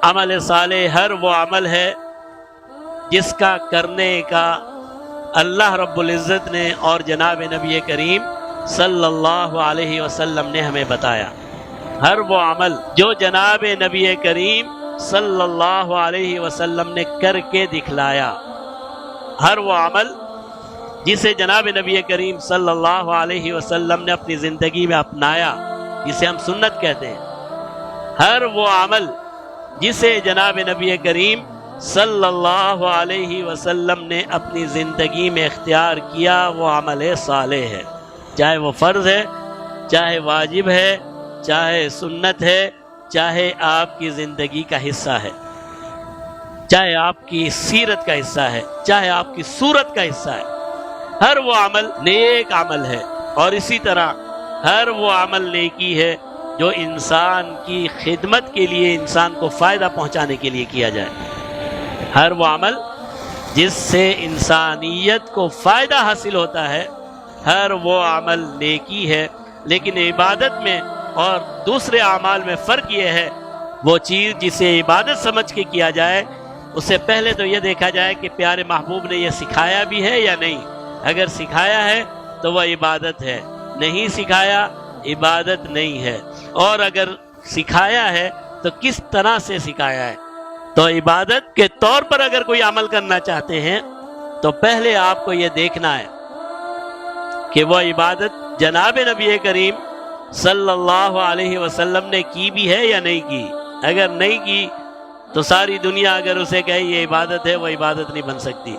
عمل صالح ہر وہ عمل ہے جس کا کرنے کا اللہ رب العزت نے اور جناب نبی کریم صلی اللہ علیہ وسلم نے ہمیں بتایا۔ ہر وہ عمل جو جناب نبی کریم صلی اللہ علیہ وسلم نے کر کے دکھلایا، ہر وہ عمل جسے جناب نبی کریم صلی اللہ علیہ وسلم نے اپنی زندگی میں اپنایا، جسے ہم سنت کہتے ہیں، ہر وہ عمل جسے جناب نبی کریم صلی اللہ علیہ وسلم نے اپنی زندگی میں اختیار کیا، وہ عمل صالح ہے، چاہے وہ فرض ہے، چاہے واجب ہے، چاہے سنت ہے، چاہے آپ کی زندگی کا حصہ ہے، چاہے آپ کی سیرت کا حصہ ہے، چاہے آپ کی صورت کا حصہ ہے، ہر وہ عمل نیک عمل ہے۔ اور اسی طرح ہر وہ عمل نیکی ہے جو انسان کی خدمت کے لیے، انسان کو فائدہ پہنچانے کے لیے کیا جائے۔ ہر وہ عمل جس سے انسانیت کو فائدہ حاصل ہوتا ہے، ہر وہ عمل نیکی ہے۔ لیکن عبادت میں اور دوسرے اعمال میں فرق یہ ہے، وہ چیز جسے عبادت سمجھ کے کیا جائے، اس سے پہلے تو یہ دیکھا جائے کہ پیارے محبوب نے یہ سکھایا بھی ہے یا نہیں۔ اگر سکھایا ہے تو وہ عبادت ہے، نہیں سکھایا عبادت نہیں ہے۔ اور اگر سکھایا ہے تو کس طرح سے سکھایا ہے۔ تو عبادت کے طور پر اگر کوئی عمل کرنا چاہتے ہیں تو پہلے آپ کو یہ دیکھنا ہے کہ وہ عبادت جناب نبی کریم صلی اللہ علیہ وسلم نے کی بھی ہے یا نہیں کی۔ اگر نہیں کی تو ساری دنیا اگر اسے کہے یہ عبادت ہے، وہ عبادت نہیں بن سکتی۔